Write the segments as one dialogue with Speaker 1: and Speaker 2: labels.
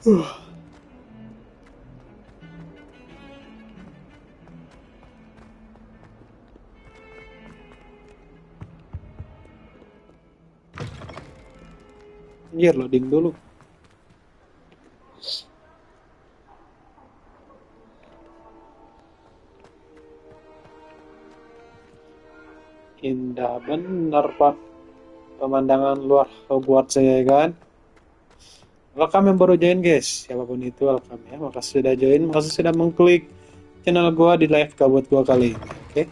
Speaker 1: Anjir, loading dulu. Indah bener, Pak. Pemandangan luar Hogwarts ya kan. Welcome yang baru join guys. Siapapun itu welcome ya. Makasih sudah join, makasih sudah mengklik channel gua di live gabut gua kali ini. Oke.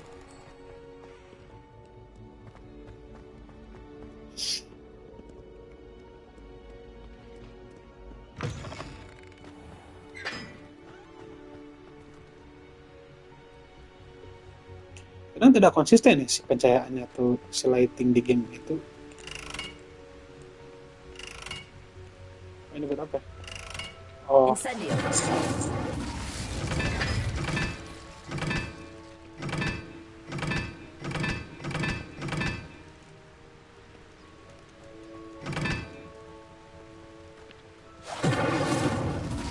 Speaker 1: Kadang tidak konsisten ya si pencahayaannya atau si lighting di game itu. Ini buat apa? Oh.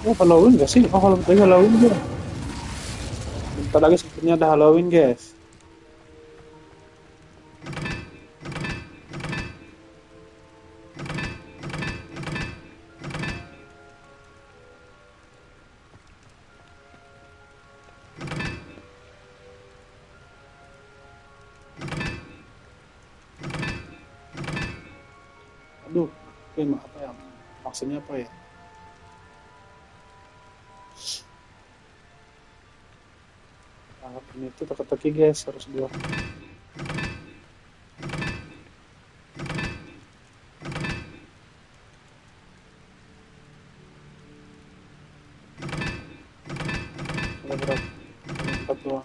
Speaker 1: Oh, Halloween gak sih? Oh, kalau betul Halloween juga. Bentar lagi sepertinya ada Halloween, guys. Aduh, ini apa ya? Maksudnya apa ya? Anggap ini tuh teka-teki guys, harus dua. Ada berapa? 4 doang.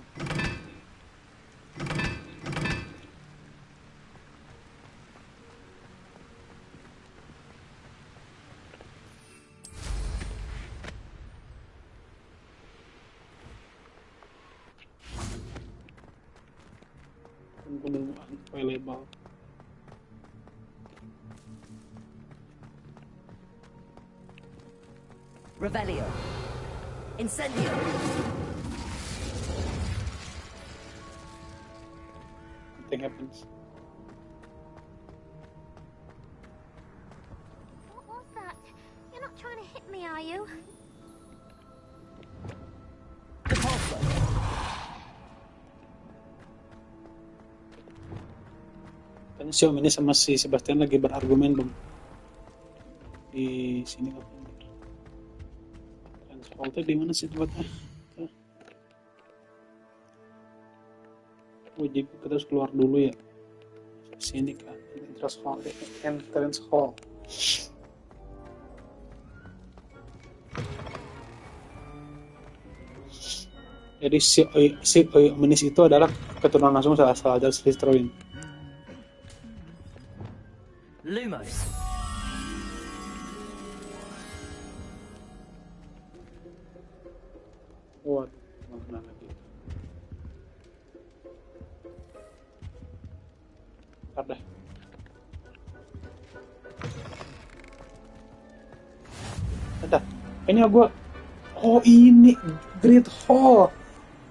Speaker 1: Belum available.
Speaker 2: Revelio. Incendio.
Speaker 1: Nothing happens.
Speaker 3: What was that? You're not trying to hit me, are you?
Speaker 1: Kan si Om ini sama si Sebastian lagi berargumen dong. Di sini apa? Transportnya di mana sih tempatnya? Oh, jadi kita harus keluar dulu ya. Sini kan, entrance hall. Jadi si Omenis itu adalah keturunan langsung salah dari Slytherin.
Speaker 2: Lumos.
Speaker 1: Waduh, mana lagi? Ntar deh. Ada. Ini gue. Oh ini Great Hall.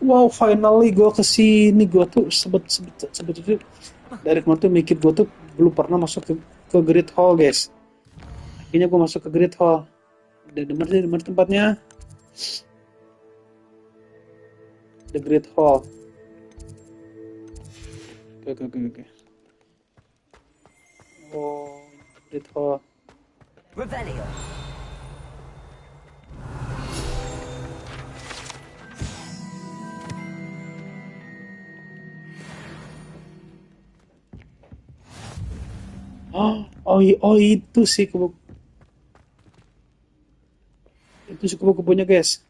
Speaker 1: Wow, finally gue kesini. Gue tuh sebetulnya dari kemarin tuh mikir gue tuh belum pernah masuk ke Great Hall guys. Akhirnya gue masuk ke Great Hall. Udah denger tempatnya. The Great Hall. Oke. Oh, Great Hall.
Speaker 2: Revelio.
Speaker 1: Oh itu sih kubu-kubunya guys.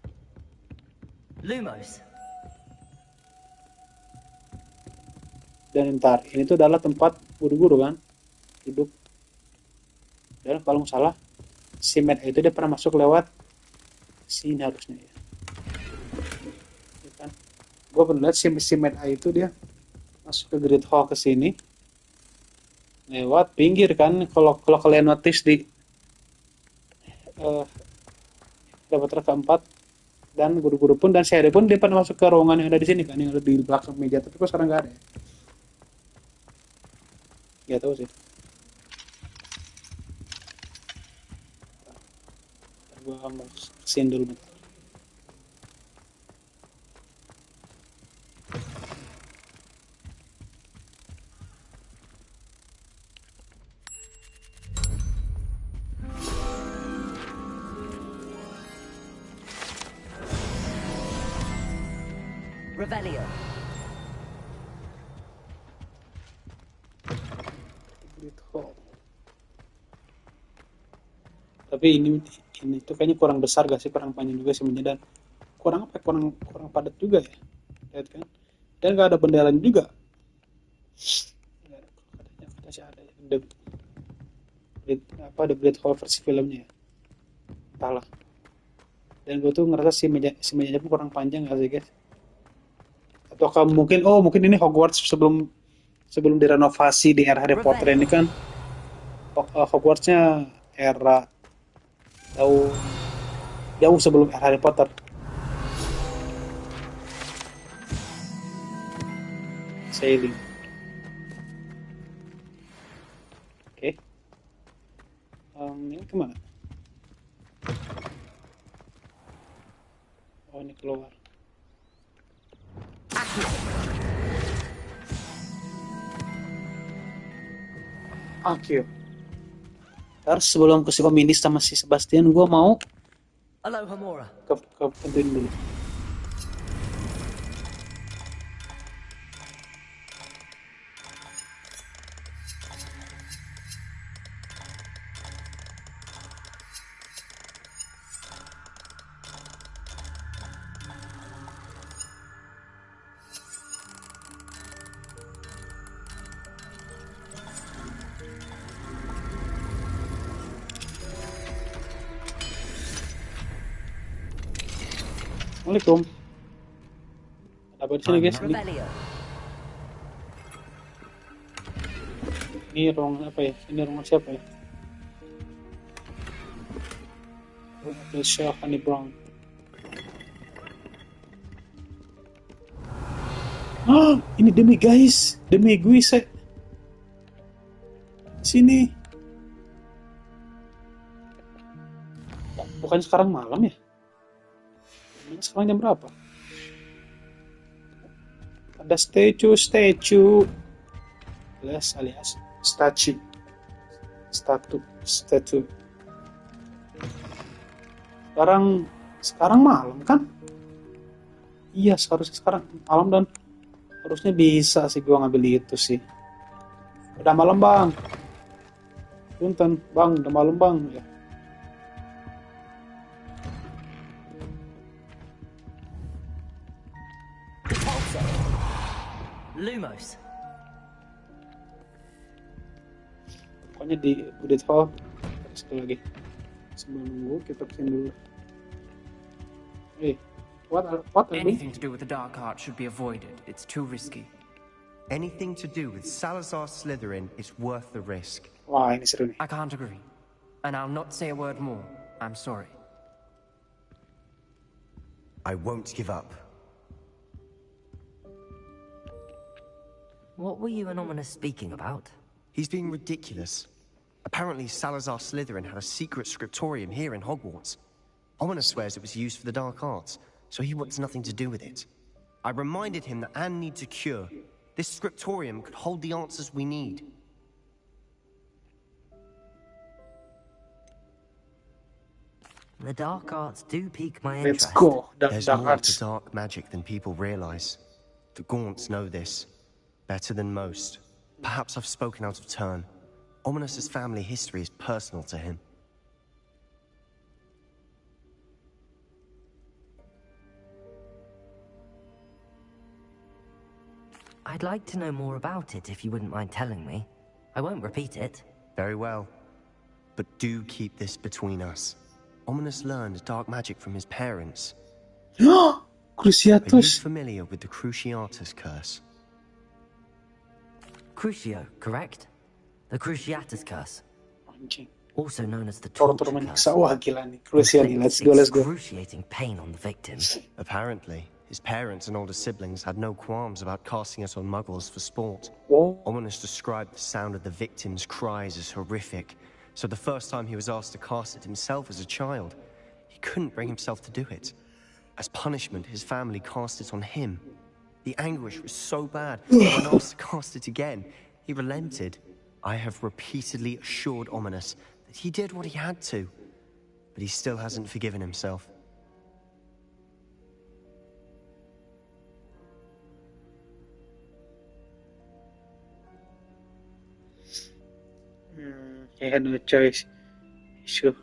Speaker 2: Lumos.
Speaker 1: Dan ntar ini tuh adalah tempat guru-guru kan duduk. Dan kalau nggak salah si Matt itu dia pernah masuk lewat sini harusnya ya. Kan? Gue pernah lihat si Matt itu dia masuk ke Great Hall ke sini lewat pinggir kan. Kalau kalian notice di chapter keempat, dan guru-guru pun dan si Harry pun dia pernah masuk ke ruangan yang ada di sini kan, yang ada di belakang meja, tapi kok sekarang nggak ada ya? Nggak tahu sih. Gue mau sin dulu bentar.
Speaker 2: Revelio.
Speaker 1: Tapi ini tuh kayaknya kurang besar gak sih, kurang panjang juga sih, dan kurang apa? Kurang padat juga ya, lihat kan? Dan nggak ada benda lain juga. Katanya sih ada the Great Hall versi filmnya ya. Entahlah. Dan gue tuh ngerasa si mejanya pun kurang panjang gak sih guys? Atau mungkin ini Hogwarts sebelum direnovasi di era Harry Potter ini kan, Hogwartsnya era jauh sebelum era Harry Potter. Sailing. Oke. Ini kemana? Oh, ini keluar. Oke. Terus sebelum ke si Ominis sama si Sebastian, gue mau
Speaker 2: Alohomora.
Speaker 1: ke pentuin dulu. Assalamualaikum. Ada apa di sini guys?
Speaker 2: Revelio.
Speaker 1: Ini ruang apa ya? Ini ruang siapa ya? The Shell Honey Brown. Ini demi guys, demi gue sini. Bukan sekarang malam ya? Sekarang jam berapa? Ada statue alias statue. Sekarang malam kan? Iya, seharusnya sekarang malam, dan harusnya bisa sih gua ngambil itu sih. Udah malam bang. Punten bang, udah malam bang ya.
Speaker 2: Lumos.
Speaker 1: Pokoknya di Budget Hall. Sekali lagi. Sebelum nunggu kita kesini dulu. What
Speaker 4: Anything to do with the dark art should be avoided. It's too risky.
Speaker 5: Anything to do with Salazar Slytherin is worth the risk.
Speaker 1: Wah, ini seru nih.
Speaker 4: I can't agree. And I'll not say a word more. I'm sorry.
Speaker 5: I won't give up.
Speaker 2: What were you and Ominous speaking about?
Speaker 5: He's being ridiculous. Apparently Salazar Slytherin had a secret scriptorium here in Hogwarts. Ominous swears it was used for the dark arts, so he wants nothing to do with it. I reminded him that Anne needs a cure. This scriptorium could hold the answers we need.
Speaker 2: The dark arts do pique my
Speaker 1: Let's
Speaker 2: interest.
Speaker 1: go.
Speaker 5: There's
Speaker 1: Dark
Speaker 5: more
Speaker 1: Arts.
Speaker 5: to dark magic than people realize. The Gaunts know this better than most. Perhaps I've spoken out of turn. Ominous's family history is personal to him.
Speaker 2: I'd like to know more about it if you wouldn't mind telling me. I won't repeat it.
Speaker 5: Very well. But do keep this between us. Ominous learned dark magic from his parents. Are you
Speaker 1: Cruciatus.
Speaker 5: familiar with the Cruciatus curse?
Speaker 2: Crucio, correct? The Cruciatus curse.
Speaker 1: Anjing.
Speaker 2: also known as the
Speaker 1: Tortur
Speaker 2: torture
Speaker 1: menyiksa.
Speaker 2: curse,
Speaker 1: Wah gila nih, krusial nih. Let's
Speaker 2: inflicts
Speaker 1: go.
Speaker 2: excruciating pain on the victim.
Speaker 5: Apparently, his parents and older siblings had no qualms about casting us on muggles for sport.
Speaker 1: Oh,
Speaker 5: Ominous described the sound of the victim's cries as horrific, so the first time he was asked to cast it himself as a child, he couldn't bring himself to do it. As punishment, his family cast it on him. The anguish was so bad that when asked to cast it again, he relented. I have repeatedly assured Ominous that he did what he had to, but he still hasn't forgiven himself.
Speaker 1: he had no choice. Sure.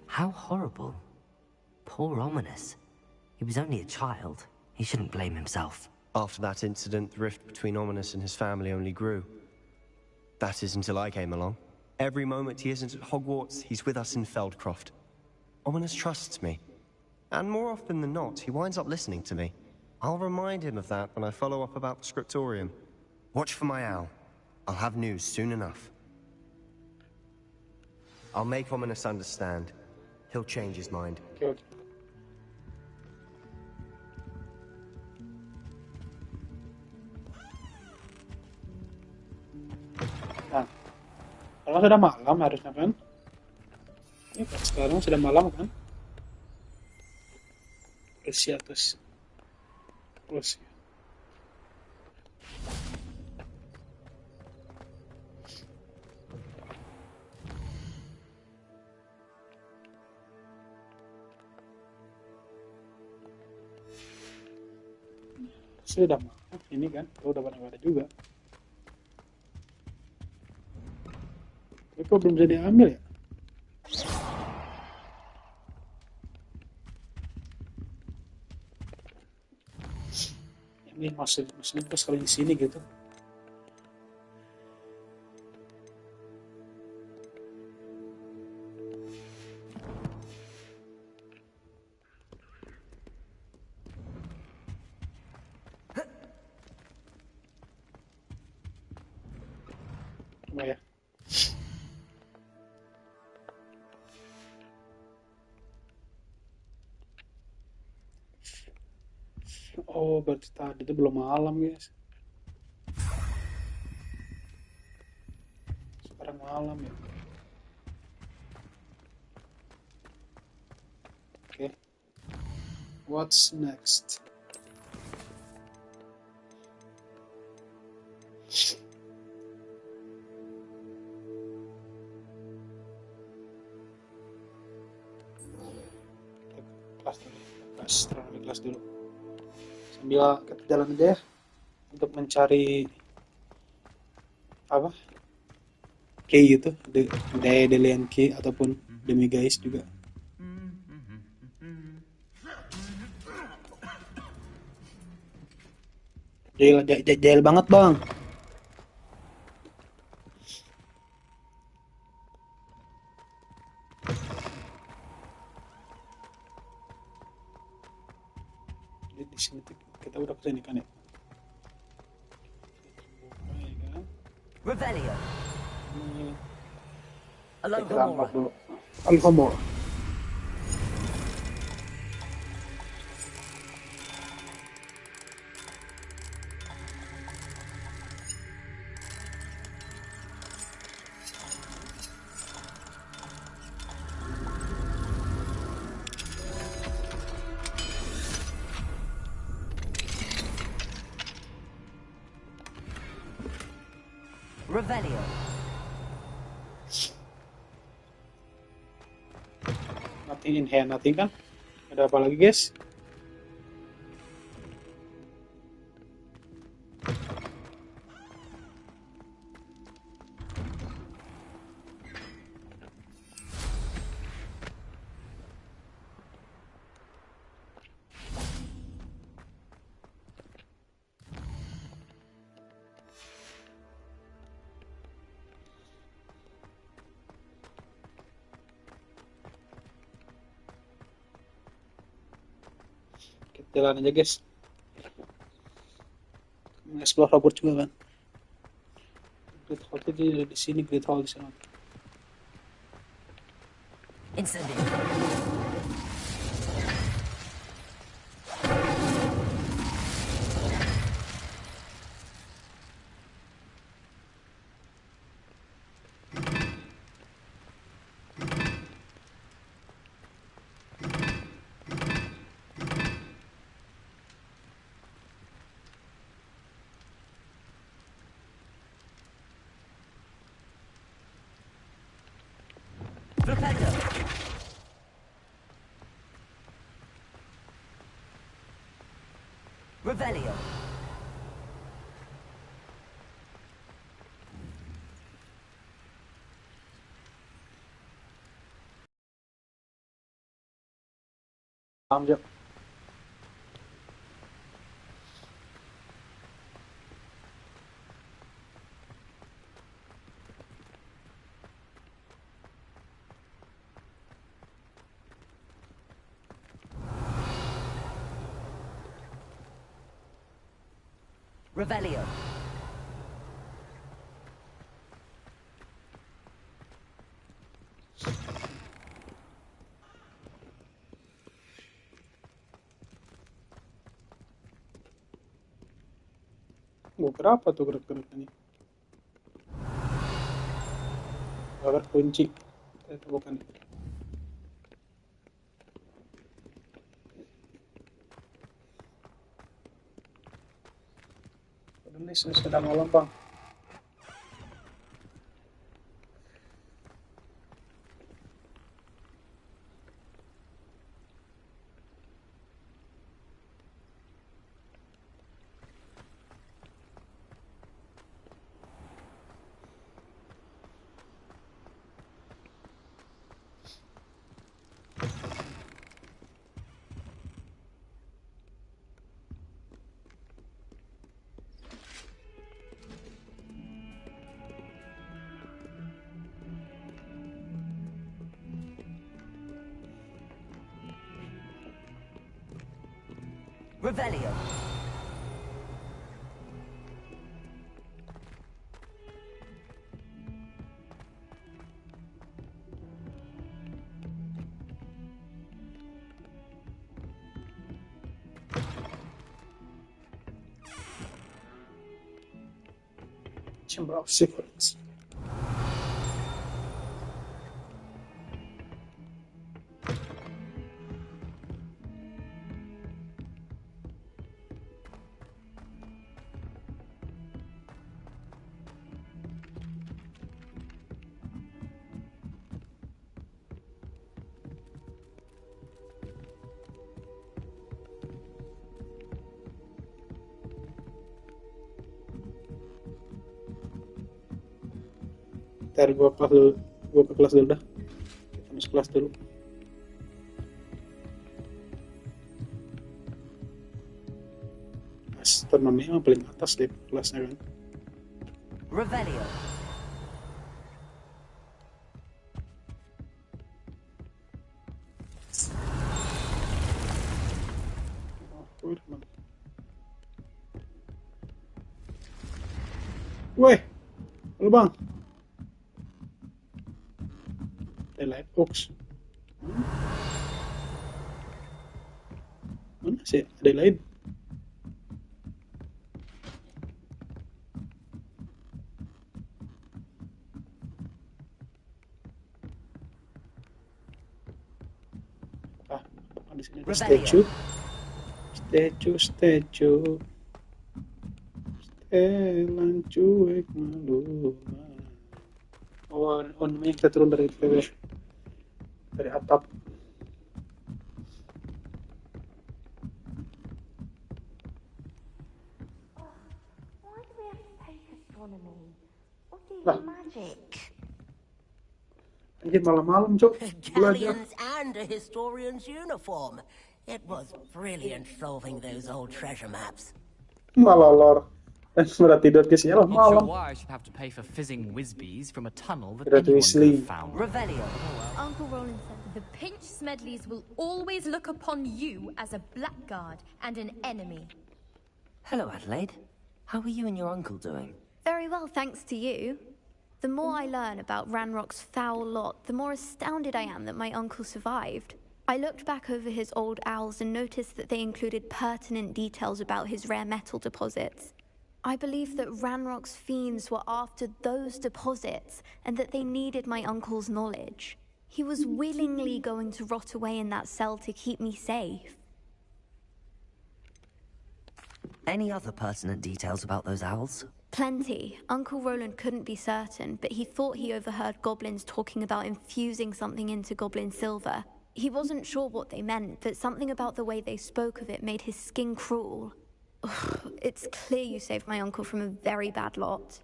Speaker 2: How horrible. Poor Ominous. He was only a child. He shouldn't blame himself.
Speaker 5: After that incident, the rift between Ominous and his family only grew. That is until I came along. Every moment he isn't at Hogwarts, he's with us in Feldcroft. Ominous trusts me. And more often than not, he winds up listening to me. I'll remind him of that when I follow up about the scriptorium. Watch for my owl. I'll have news soon enough. I'll make Ominous understand. He'll change his mind.
Speaker 1: Okay. Nah, kalau sudah malam harusnya kan? Ini kan sekarang sudah malam kan? Cruciatus. Cruciatus. Sudah malam ini kan? Udah pada juga. Tapi kok belum bisa diambil ya? Ini maksudnya pas kali di sini gitu. Coba ya. Oh, berarti tadi itu belum malam, guys. Sekarang malam ya. Oke. What's next? Kelas dulu. Sambil kita jalan aja ya untuk mencari apa? Key gitu, Delian Key ataupun Demi Guys juga. Jail banget bang. Di sini kita udah kesini kan ya.
Speaker 2: Revelio.
Speaker 1: Kita unlock dulu. Alfamore.
Speaker 2: Revelio.
Speaker 1: Nothing in here, nothing kan? Ada apa lagi guys? jalan aja guys. Explore Hogwarts juga kan. Great Hall itu di sini, Great Hall di sana.
Speaker 2: Incendio. Flipendo. Revelio.
Speaker 1: Paham Jo?
Speaker 2: Revelio.
Speaker 1: Berapa tuh gerak-geraknya? Bakar kunci. Itu bukan. Ini sudah malam bang.
Speaker 2: Revelio.
Speaker 1: Chamber of Secrets. Ntar gua ke kelas dulu dah. Kita masuk kelas dulu. Astronomi emang paling atas deh kelasnya kan.
Speaker 2: Revelio.
Speaker 1: Weh, halo bang. Light box. Mana sih ada lain? Di sini ada statue. Setelan cuek malu. Oh, namanya kita turun dari atap.
Speaker 3: Why do we have to take astronomy? What is
Speaker 1: Lah.
Speaker 3: magic?
Speaker 1: Anjir malam-malam cok belajar.
Speaker 6: Galleons and a historian's uniform. It was brilliant solving those old treasure maps.
Speaker 1: Malah lor. Berat tidur guys ya
Speaker 7: Not sure
Speaker 1: malam.
Speaker 7: why I should have to pay for fizzing whizbees from a tunnel that
Speaker 1: Berat
Speaker 7: anyone could
Speaker 1: Weasley.
Speaker 7: have found.
Speaker 2: Revelio.
Speaker 8: Uncle Roland said the Pinch Smedleys will always look upon you as a blackguard and an enemy.
Speaker 2: Hello, Adelaide. How are you and your uncle doing?
Speaker 9: Very well, thanks to you. The more I learn about Ranrock's foul lot, the more astounded I am that my uncle survived. I looked back over his old owls and noticed that they included pertinent details about his rare metal deposits. I believe that Ranrock's fiends were after those deposits and that they needed my uncle's knowledge. He was willingly going to rot away in that cell to keep me safe.
Speaker 2: Any other pertinent details about those owls?
Speaker 9: Plenty. Uncle Roland couldn't be certain, but he thought he overheard goblins talking about infusing something into goblin silver. He wasn't sure what they meant, but something about the way they spoke of it made his skin crawl. Ugh, it's clear you saved my uncle from a very bad lot.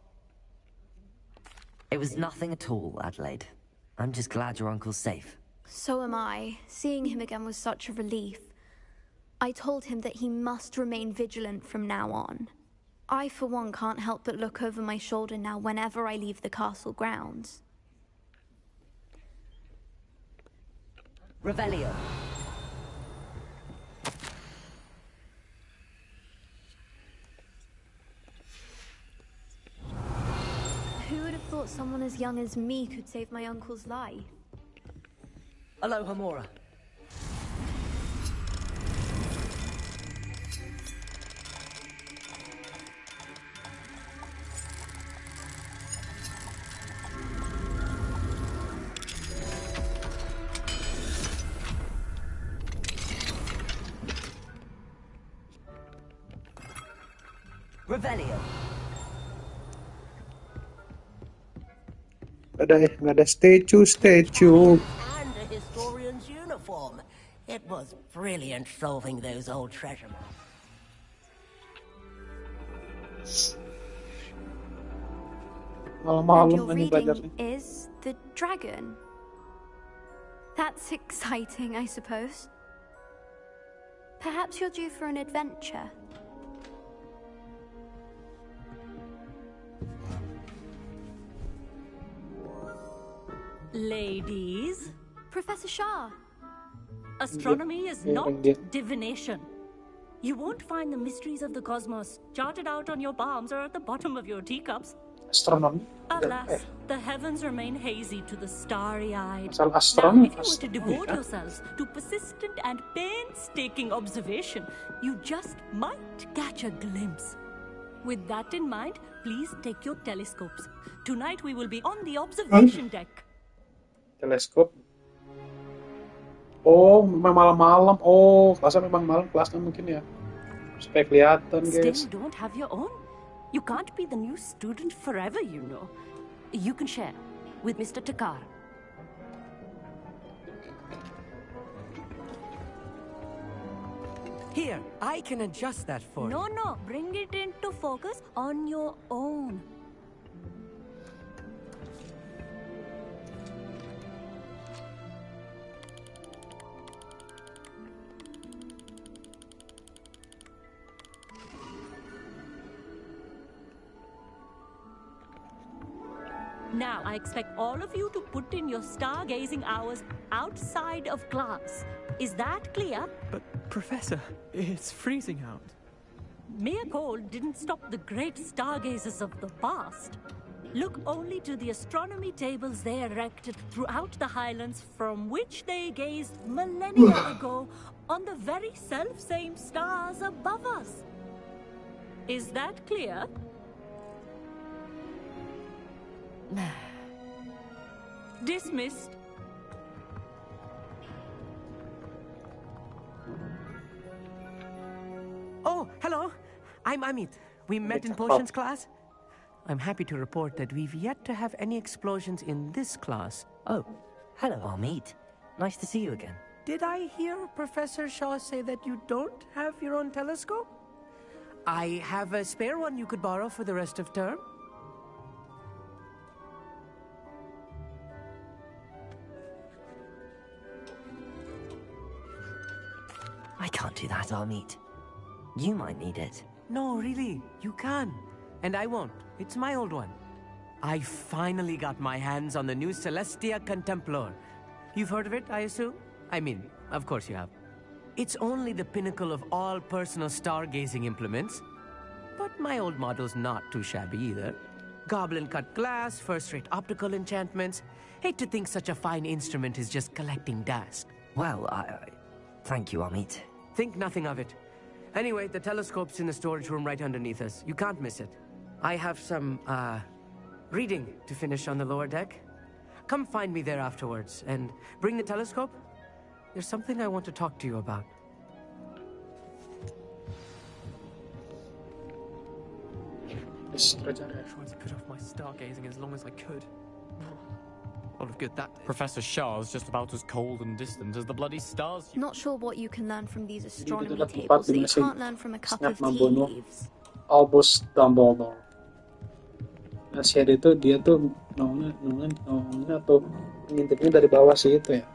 Speaker 2: It was nothing at all, Adelaide. I'm just glad your uncle's safe.
Speaker 9: So am I. Seeing him again was such a relief. I told him that he must remain vigilant from now on. I, for one, can't help but look over my shoulder now whenever I leave the castle grounds.
Speaker 2: Revelio.
Speaker 9: Who would have thought someone as young as me could save my uncle's life?
Speaker 2: Aloha, Mora. Revelio.
Speaker 1: Nggak ada statue.
Speaker 6: And a historian's uniform. It was brilliant solving those old treasure maps.
Speaker 9: And
Speaker 1: Malam-malam
Speaker 9: your
Speaker 1: ini belajarnya.
Speaker 9: reading is The Dragon. That's exciting, I suppose. Perhaps you're due for an adventure.
Speaker 10: Ladies,
Speaker 9: Professor Shah.
Speaker 10: astronomy is not
Speaker 1: yeah.
Speaker 10: divination. You won't find the mysteries of the cosmos charted out on your palms or at the bottom of your teacups.
Speaker 1: Astronomi.
Speaker 10: Alas, the heavens remain hazy to the starry-eyed.
Speaker 1: Asal
Speaker 10: Now,
Speaker 1: astronomi.
Speaker 10: if you were to devote yourselves to persistent and painstaking observation, you just might catch a glimpse. With that in mind, please take your telescopes. Tonight we will be on the observation deck.
Speaker 1: Teleskop. Oh, memang malam-malam. Oh, kelasnya memang malam kelasnya mungkin ya. Supaya kelihatan,
Speaker 10: Still
Speaker 1: guys.
Speaker 10: don't have your own? You can't be the new student forever, you know. You can share with Mr. Takar.
Speaker 4: Here, I can adjust that for you.
Speaker 10: No, bring it into focus on your own. Now, I expect all of you to put in your stargazing hours outside of class. Is that clear?
Speaker 11: But, Professor, it's freezing out.
Speaker 10: Mere cold didn't stop the great stargazers of the past. Look only to the astronomy tables they erected throughout the highlands from which they gazed millennia ago on the very self-same stars above us. Is that clear? Dismissed.
Speaker 4: Oh, hello. I'm Amit. We met in potions class. I'm happy to report that we've yet to have any explosions in this class.
Speaker 2: Oh, hello, Amit. Nice to see you again.
Speaker 4: Did I hear Professor Shaw say that you don't have your own telescope? I have a spare one you could borrow for the rest of term.
Speaker 2: I can't do that, Amit. You might need it.
Speaker 4: No, really, you can. And I won't. It's my old one. I finally got my hands on the new Celestia Contemplar. You've heard of it, I assume? I mean, of course you have. It's only the pinnacle of all personal stargazing implements. But my old model's not too shabby either. Goblin-cut glass, first-rate optical enchantments. Hate to think such a fine instrument is just collecting dust.
Speaker 2: Well, thank you, Amit.
Speaker 4: Think nothing of it. Anyway, the telescope's in the storage room right underneath us. You can't miss it. I have some, reading to finish on the lower deck. Come find me there afterwards, and bring the telescope. There's something I want to talk to you about.
Speaker 11: I tried to put off my stargazing as long as I could. A lot of good that did. Professor Shah's just about as cold and distant as the bloody stars.
Speaker 9: Not sure what you can learn from these astronomy
Speaker 1: adalah tempat
Speaker 9: tables
Speaker 1: di
Speaker 9: that you
Speaker 1: mana si
Speaker 9: can't learn from a cup
Speaker 1: Snape
Speaker 9: of tea
Speaker 1: membunuh
Speaker 9: leaves.
Speaker 1: Albus Dumbledore. Nah, share itu dia tuh nongolnya atau ngintipnya dari bawah sih itu ya.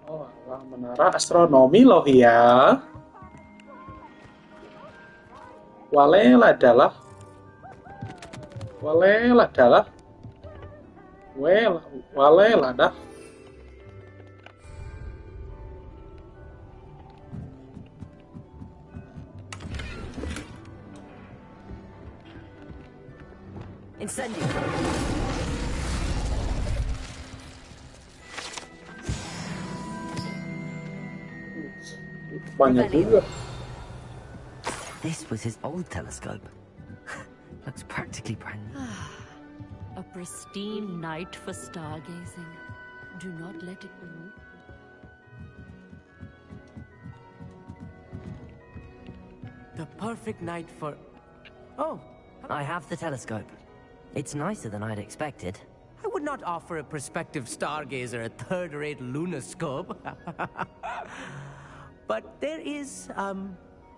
Speaker 1: Oh, alah, menara astronomi loh ya. Walela adalah dah.
Speaker 2: Incendio.
Speaker 1: Banyak juga.
Speaker 2: This was his old telescope. Looks practically brand new.
Speaker 10: A pristine night for stargazing. Do not let it move.
Speaker 4: The perfect night for... Oh,
Speaker 2: I have the telescope. It's nicer than I'd expected.
Speaker 4: I would not offer a prospective stargazer a third-rate lunoscope. But there is,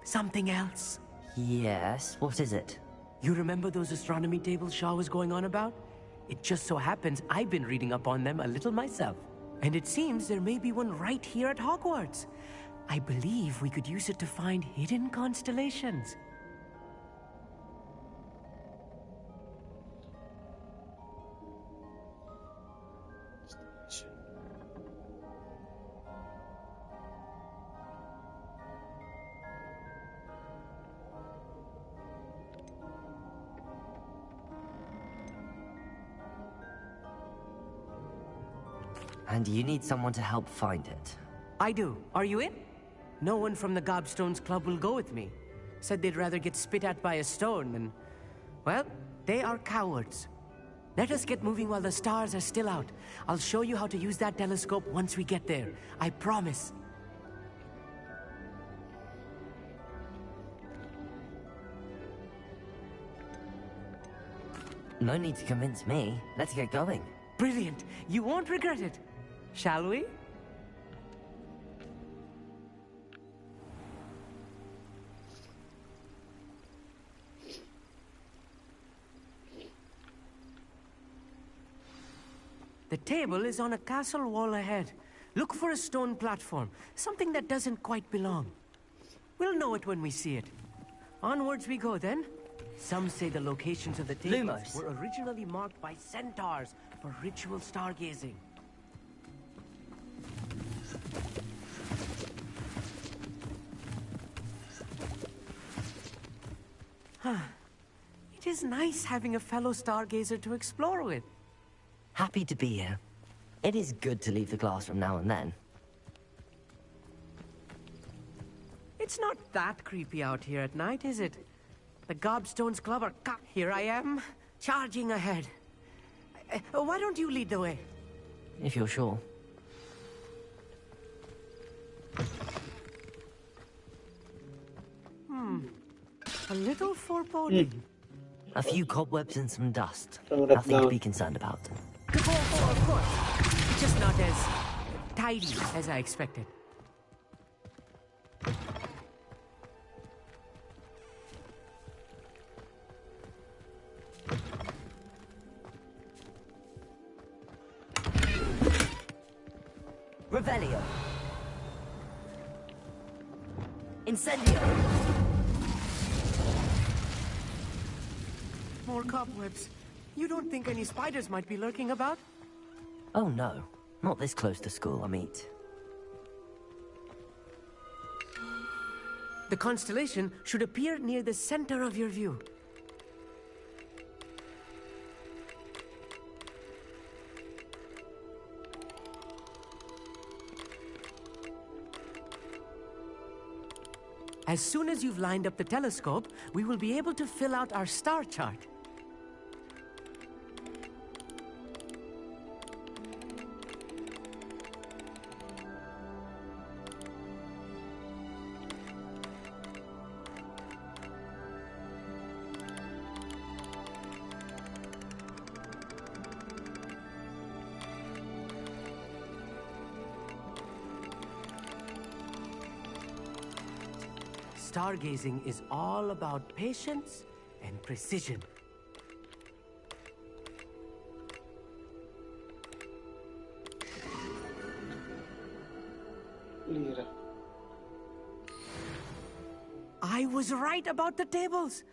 Speaker 4: something else.
Speaker 2: Yes, what is it?
Speaker 4: You remember those astronomy tables Shaw was going on about? It just so happens I've been reading up on them a little myself. And it seems there may be one right here at Hogwarts. I believe we could use it to find hidden constellations.
Speaker 2: And you need someone to help find it.
Speaker 4: I do. Are you in? No one from the Gobstones Club will go with me. Said they'd rather get spit at by a stone than... Well, they are cowards. Let us get moving while the stars are still out. I'll show you how to use that telescope once we get there. I promise.
Speaker 2: No need to convince me. Let's get going.
Speaker 4: Brilliant. You won't regret it. Shall we? The table is on a castle wall ahead. Look for a stone platform, something that doesn't quite belong. We'll know it when we see it. Onwards we go then. Some say the locations of the tables
Speaker 2: Lumos.
Speaker 4: were originally marked by centaurs for ritual stargazing. It is nice having a fellow stargazer to explore with.
Speaker 2: Happy to be here. It is good to leave the classroom now and then.
Speaker 4: It's not that creepy out here at night, is it? The Gobstones Club are here I am, charging ahead. Why don't you lead the way?
Speaker 2: If you're sure.
Speaker 4: A little foreboding.
Speaker 2: A few cobwebs and some dust.
Speaker 1: Turun
Speaker 2: Nothing to
Speaker 1: down.
Speaker 2: be concerned about.
Speaker 4: Oh, of course. Just not as tidy as I expected.
Speaker 2: Revelio. Incendio.
Speaker 4: More cobwebs. You don't think any spiders might be lurking about?
Speaker 2: Oh no, not this close to school, Amit.
Speaker 4: The constellation should appear near the center of your view. As soon as you've lined up the telescope, we will be able to fill out our star chart. Stargazing is all about patience and precision.
Speaker 1: Lira.
Speaker 4: I was right about the tables.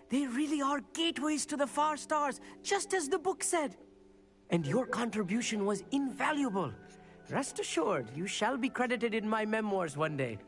Speaker 4: They really are gateways to the far stars, just as the book said. And your contribution was invaluable. Rest assured, you shall be credited in my memoirs one day.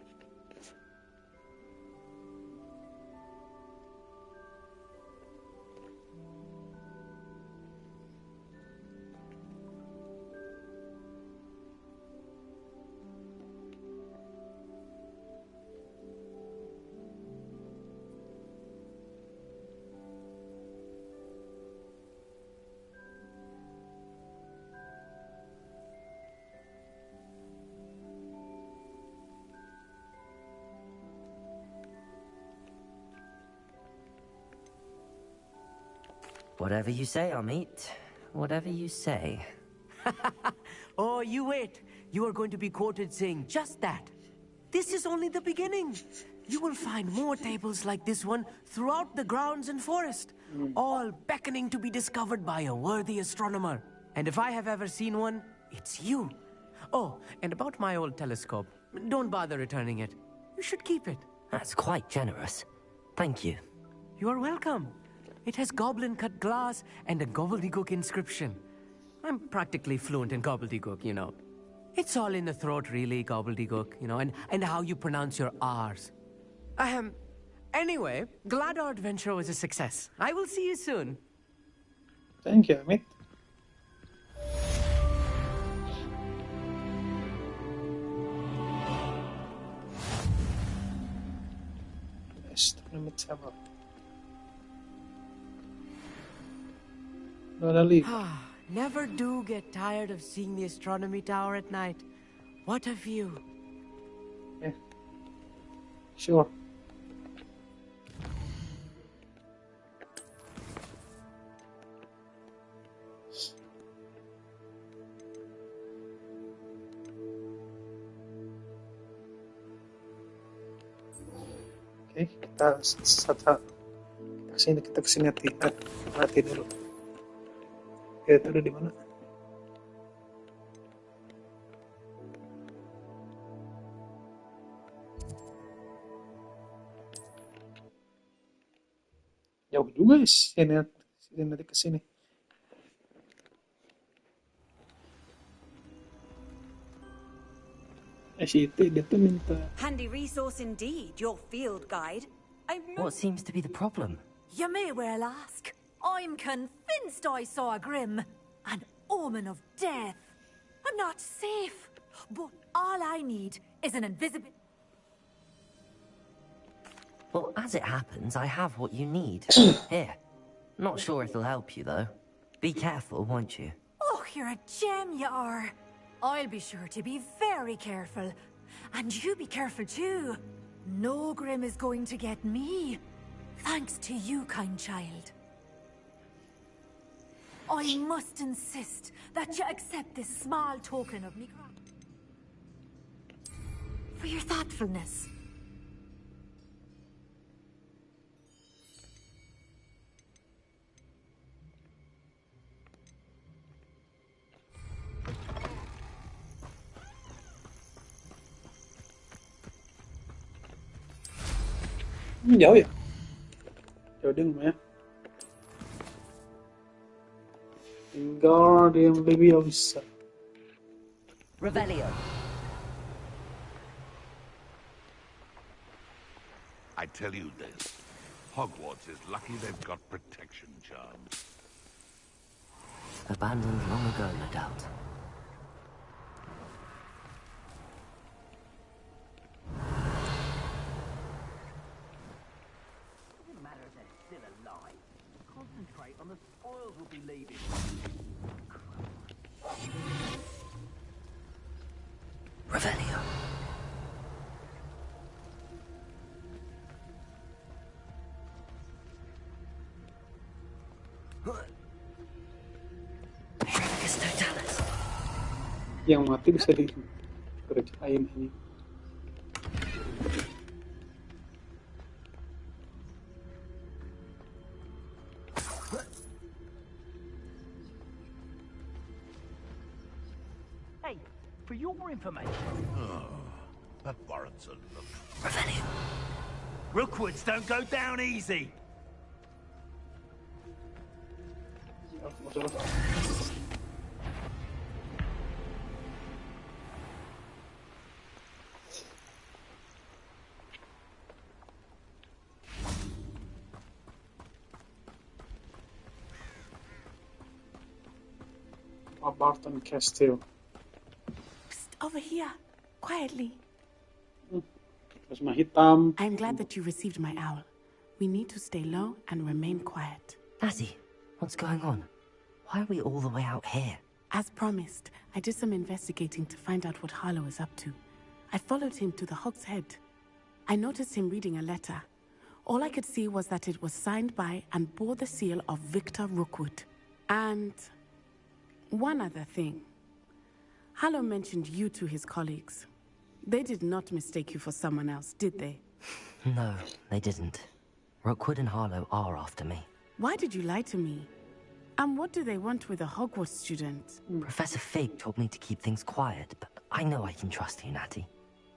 Speaker 2: Whatever you say, Amit. Whatever you say.
Speaker 4: Oh, you wait. You are going to be quoted saying just that. This is only the beginning. You will find more tables like this one throughout the grounds and forest, all beckoning to be discovered by a worthy astronomer. And if I have ever seen one, it's you. Oh, and about my old telescope, don't bother returning it. You should keep it.
Speaker 2: That's quite generous. Thank you.
Speaker 4: You are welcome. It has goblin-cut glass and a gobbledygook inscription. I'm practically fluent in gobbledygook, you know. It's all in the throat, really, gobbledygook, you know, and how you pronounce your R's. Anyway, glad our adventure was a success. I will see you soon.
Speaker 1: Thank you, Amit. Astronomy Tower.
Speaker 4: Never do get tired of seeing the astronomy tower at night. What a view.
Speaker 1: Yeah. Sure. Oke, kita kesini hati dulu. Oke, itu udah di mana? Jauh juga sini nanti kesini. Dia tuh minta.
Speaker 12: Handy resource indeed, your field guide.
Speaker 2: What seems to be the problem?
Speaker 10: You may well ask. I'm convinced I saw a grim, an omen of death. I'm not safe, but all I need is an invisible...
Speaker 2: Well, as it happens, I have what you need. Here. Not sure it'll help you, though. Be careful, won't you?
Speaker 10: Oh, you're a gem, you are. I'll be sure to be very careful. And you be careful, too. No grim is going to get me. Thanks to you, kind child. I must insist that you accept this small token of me for your thoughtfulness.
Speaker 1: Jauh ya? Jauh deh lumayan. Guardian Leviosa.
Speaker 6: Revelio.
Speaker 13: I tell you this, Hogwarts is lucky they've got protection charms.
Speaker 2: Abandoned long ago, no doubt.
Speaker 14: Doesn't matter if they're still alive. Concentrate on the spoils we'll be leaving.
Speaker 2: Revelio.
Speaker 1: Yang mati bisa dikerjain ini.
Speaker 14: Hey, for your information.
Speaker 13: Oh, that warrants a look.
Speaker 2: Revelio.
Speaker 14: Rookwoods don't go down easy.
Speaker 1: Barton Castle.
Speaker 15: Psst, over here, quietly.
Speaker 1: Plasma hitam.
Speaker 15: I'm glad that you received my owl. We need to stay low and remain quiet.
Speaker 2: Natty, what's going on? Why are we all the way out here?
Speaker 15: As promised, I did some investigating to find out what Harlow is up to. I followed him to the Hog's Head. I noticed him reading a letter. All I could see was that it was signed by and bore the seal of Victor Rookwood. And one other thing. Harlow mentioned you to his colleagues. They did not mistake you for someone else, did they?
Speaker 2: No, they didn't. Rookwood and Harlow are after me.
Speaker 15: Why did you lie to me? And what do they want with a Hogwarts student?
Speaker 2: Professor Fig told me to keep things quiet, but I know I can trust you, Natty.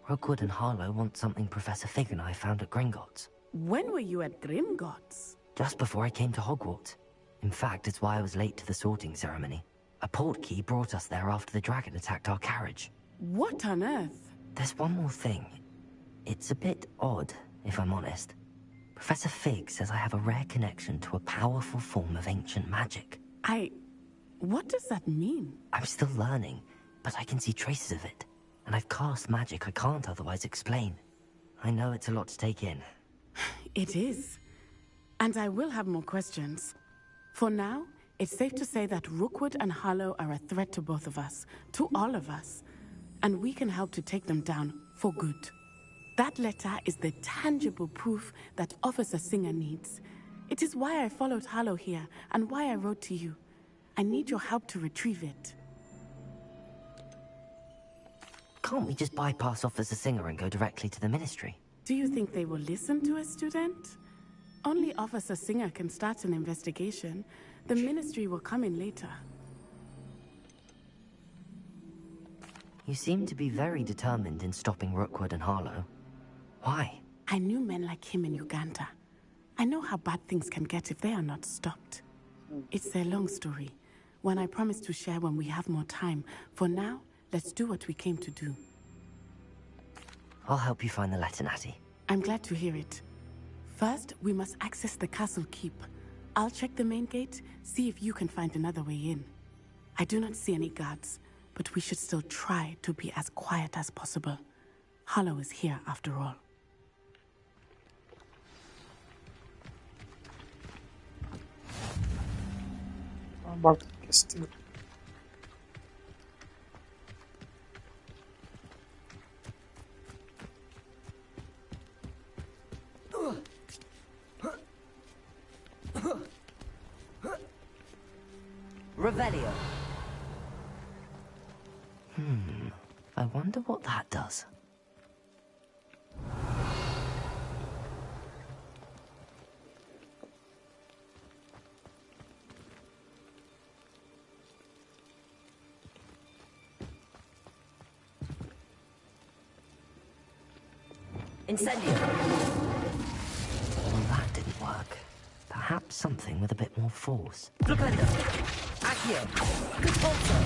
Speaker 2: Rookwood and Harlow want something Professor Fig and I found at Gringotts.
Speaker 15: When were you at Gringotts?
Speaker 2: Just before I came to Hogwarts. In fact, it's why I was late to the sorting ceremony. A portkey brought us there after the dragon attacked our carriage.
Speaker 15: What on earth?
Speaker 2: There's one more thing. It's a bit odd, if I'm honest. Professor Fig says I have a rare connection to a powerful form of ancient magic.
Speaker 15: What does that mean?
Speaker 2: I'm still learning, but I can see traces of it. And I've cast magic I can't otherwise explain. I know it's a lot to take in.
Speaker 15: It is. And I will have more questions. For now, it's safe to say that Rookwood and Harlow are a threat to both of us, to all of us. And we can help to take them down for good. That letter is the tangible proof that Officer Singer needs. It is why I followed Harlow here and why I wrote to you. I need your help to retrieve it.
Speaker 2: Can't we just bypass Officer Singer and go directly to the Ministry?
Speaker 15: Do you think they will listen to a student? Only Officer Singer can start an investigation. The Ministry will come in later.
Speaker 2: You seem to be very determined in stopping Rookwood and Harlow. Why?
Speaker 15: I knew men like him in Uganda. I know how bad things can get if they are not stopped. It's a long story, one I promise to share when we have more time. For now, let's do what we came to do.
Speaker 2: I'll help you find the letter, Natty.
Speaker 15: I'm glad to hear it. First, we must access the castle keep. I'll check the main gate, see if you can find another way in. I do not see any guards, but we should still try to be as quiet as possible. Harlow is here after all.
Speaker 1: Barton Castle.
Speaker 6: Revelio.
Speaker 2: I wonder what that does.
Speaker 6: Incendio.
Speaker 2: Well, that didn't work. Perhaps something with a bit more force.
Speaker 6: Flipendo. Action. Accio. Repulsor.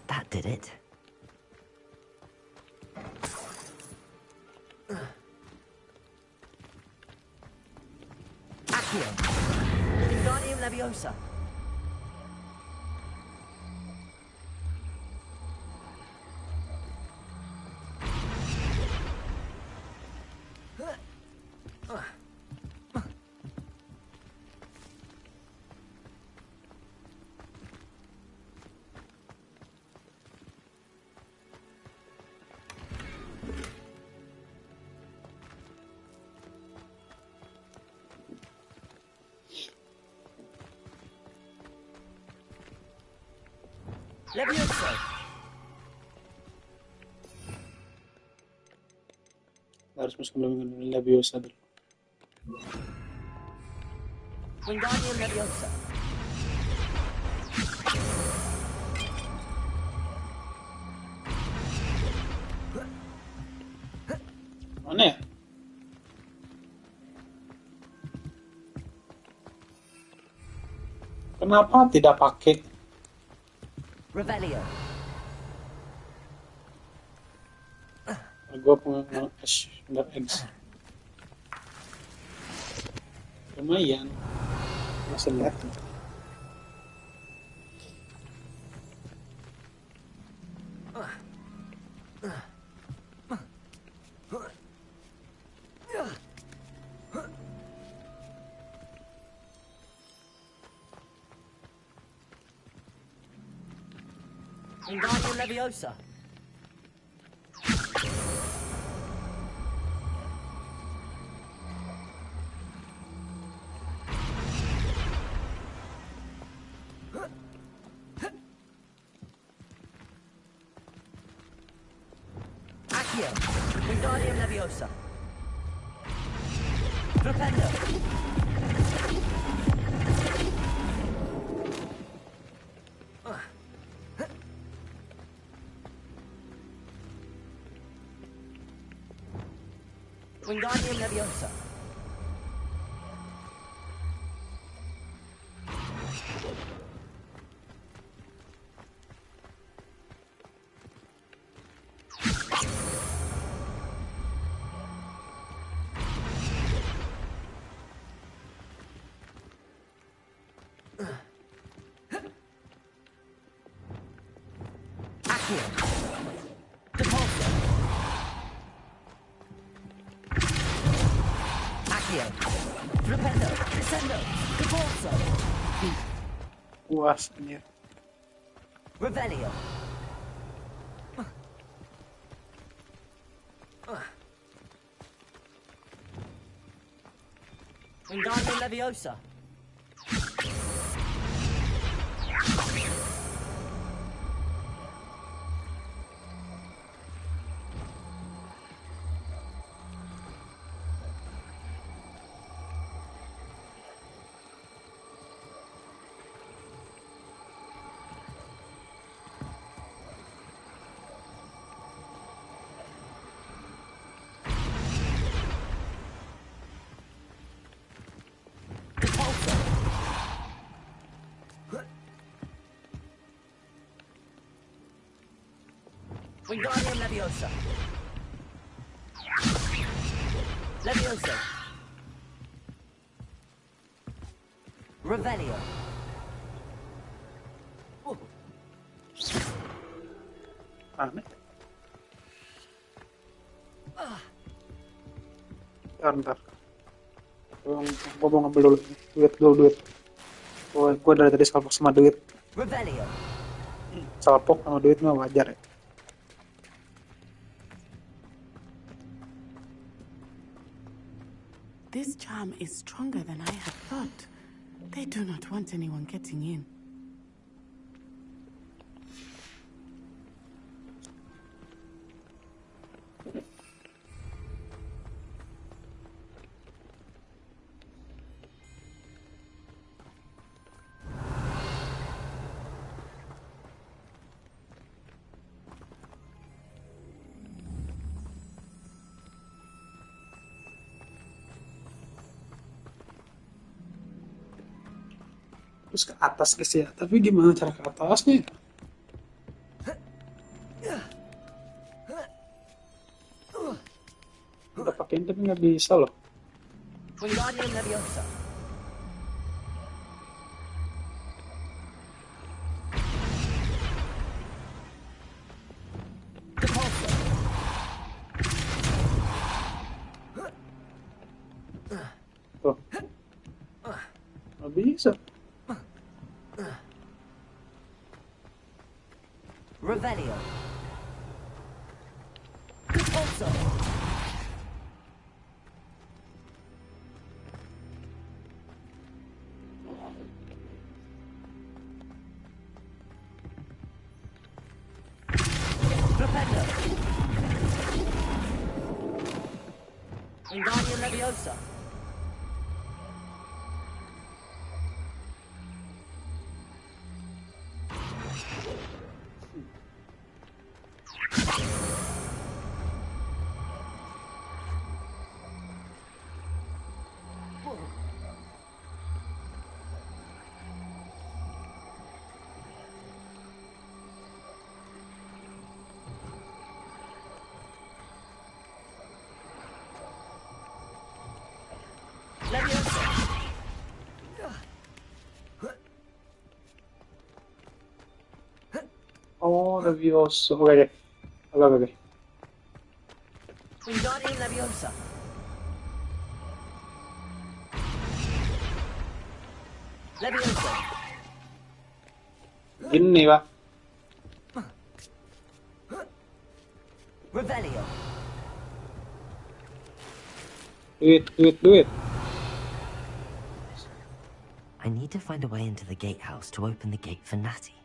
Speaker 2: That did it.
Speaker 6: Accio. Wingardium Leviosa. Leviosa.
Speaker 1: Harus masuk dengan Leviosa dulu.
Speaker 6: Wingardium Leviosa.
Speaker 1: Mana ya? Kenapa tidak pakai?
Speaker 6: Revelio.
Speaker 1: Gue pengen X. Lumayan. Masih lihat.
Speaker 6: Wingardium Leviosa. Accio. Wingardium Leviosa. Propendo. Wingardium Leviosa. Accio. Repulsor. Accio. Rependo. Descendo. Repulsor.
Speaker 1: Puas anjir.
Speaker 6: Revelio. Wingardium Leviosa. Wingardium Leviosa. Leviosa. Revelio.
Speaker 1: Aneh. Ntar. Gue mau ngambil dulu duit. Gue dari tadi salpok sama duit.
Speaker 6: Revelio.
Speaker 1: Salpok sama duit mah wajar ya.
Speaker 15: This charm is stronger than I had thought. They do not want anyone getting in.
Speaker 1: Terus ke atas guys ya. Tapi gimana cara ke atasnya? Udah pakein tapi nggak bisa loh.
Speaker 6: Wingardium Leviosa.
Speaker 1: Tuh. Nggak bisa.
Speaker 6: Revelio. Repulso. Propendo. Wingardium Leviosa. Leviosa.
Speaker 1: Oh, Levioso. Oke. Oke.
Speaker 6: Wingardium Leviosa. Leviosa.
Speaker 1: Gini pak.
Speaker 6: Revelio.
Speaker 1: Duit.
Speaker 2: I need to find a way into the gatehouse to open the gate for Natty.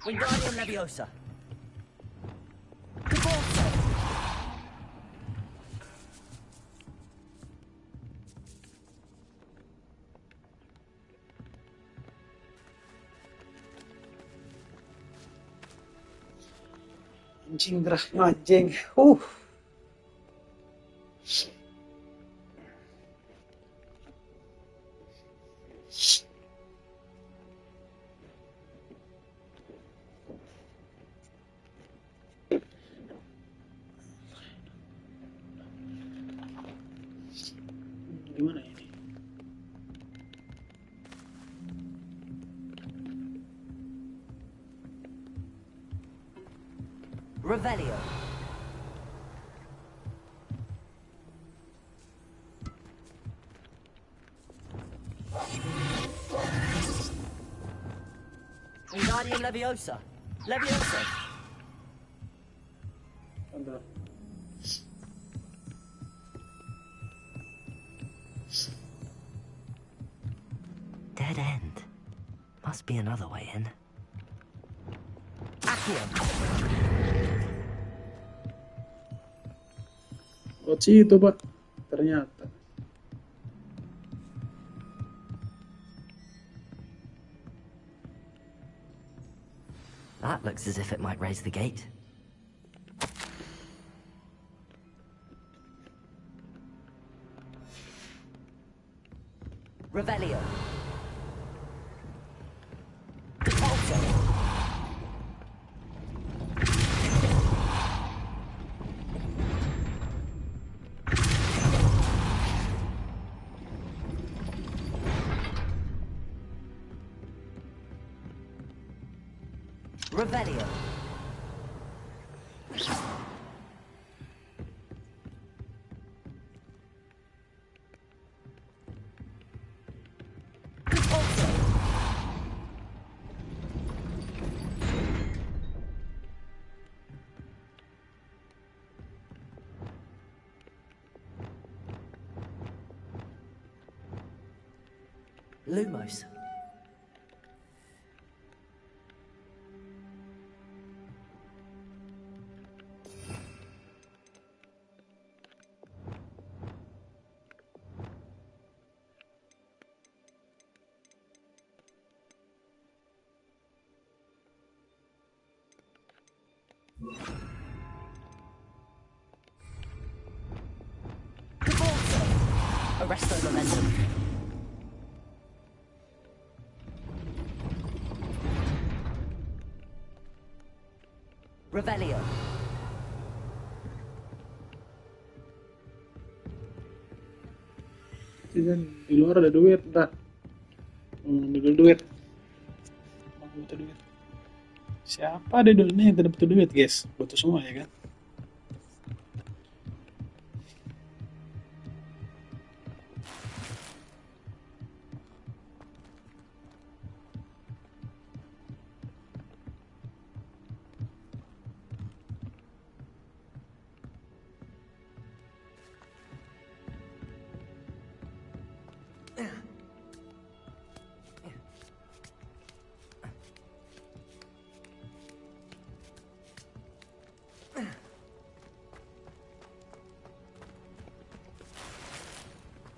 Speaker 6: Wingardium Leviosa. Repulso.
Speaker 1: Anjing gerah anjing. Gimana ini?
Speaker 6: Revelio. Wingardium Leviosa. Leviosa.
Speaker 1: Ada.
Speaker 2: Dead end. Must be another way in.
Speaker 6: Accio.
Speaker 1: Oh, situ pak. Ternyata.
Speaker 2: That looks as if it might raise the gate.
Speaker 6: Revelio. Repulso. Revelio. Lumos.
Speaker 2: Arresto momentum. Revelio.
Speaker 1: Di luar ada duit, entah. Ambil duit. Aku butuh duit. Siapa ada duitnya yang tidak butuh duit, guys? Butuh semua ya kan?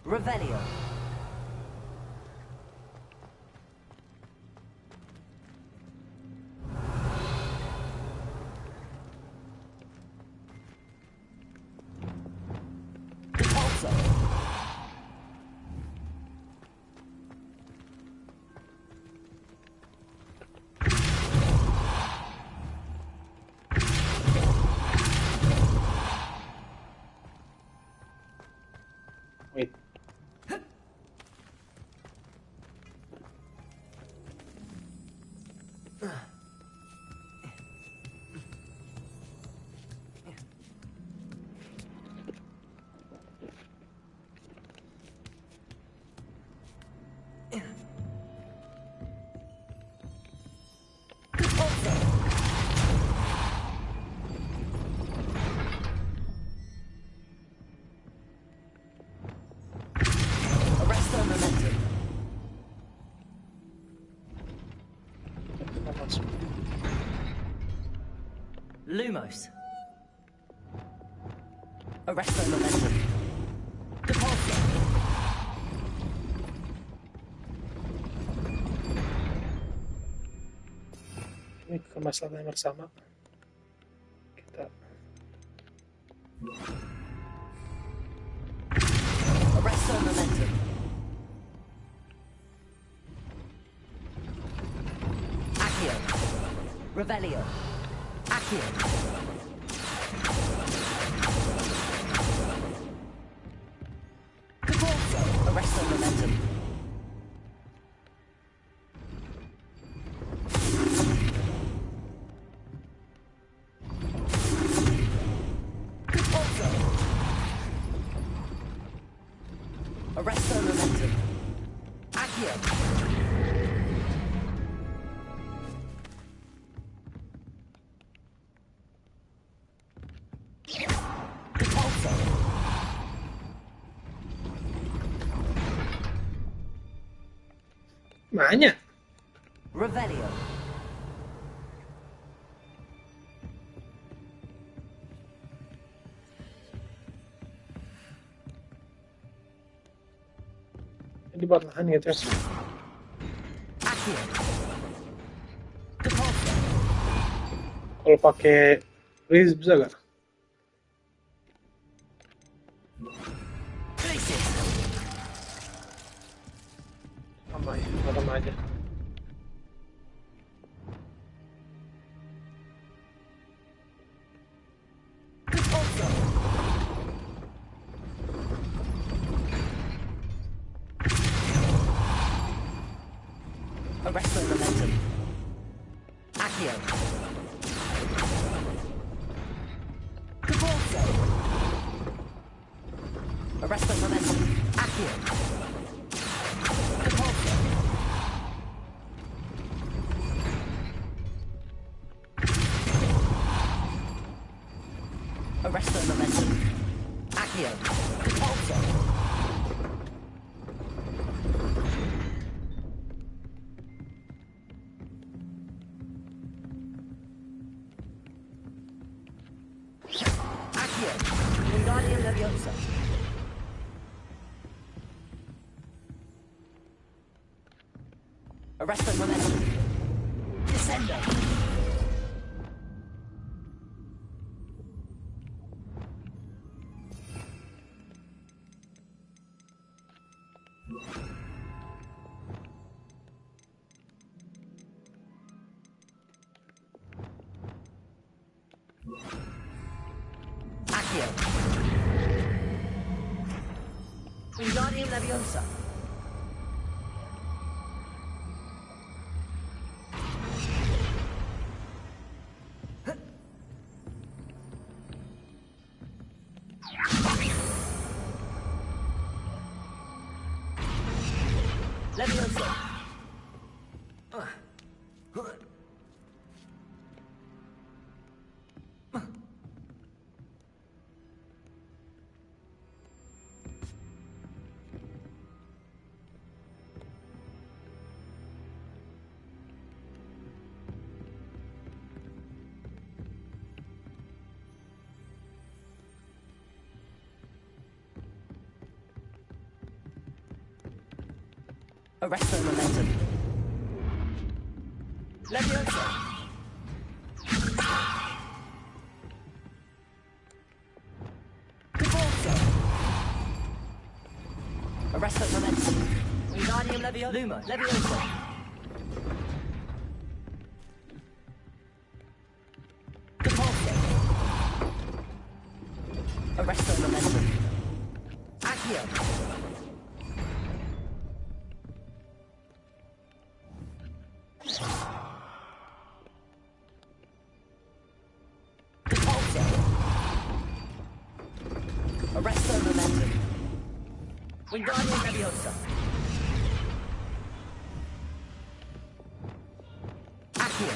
Speaker 2: Revelio. Repulsor.
Speaker 1: Wait.
Speaker 2: Arresto momentum. Lumos. Arresto momentum. Repulsor.
Speaker 1: Ini ke masalah yang bersama. Kita
Speaker 2: Arresto momentum. Accio. Revelio. Accio. Repulsor. Arresto momentum. Repulsor. Arresto momentum. Accio. Repulsor.
Speaker 1: banyak.
Speaker 2: Revelio.
Speaker 1: Ini buat lahan gitu ya.
Speaker 2: Accio. Repulsor.
Speaker 1: Kalau pakai Riz bisa gak?
Speaker 2: Places.
Speaker 1: Sama ya, sama aja.
Speaker 2: Repulsor. Arresto momentum. Accio. Repulsor. Arresto momentum. Accio. Repulsor. Arresto momentum. Accio. Repulsor. Accio. Wingardium Leviosa. Arresto momentum. Descendo.
Speaker 6: Wingardium Leviosa. Leviosa. Arrest the momentum. Leviosa. Arrest the momentum. Wingardium Leviosa. Luma. Leviosa. Arrest the momentum. Accio. Arrest the momentum. Wingardium Leviosa. Accio.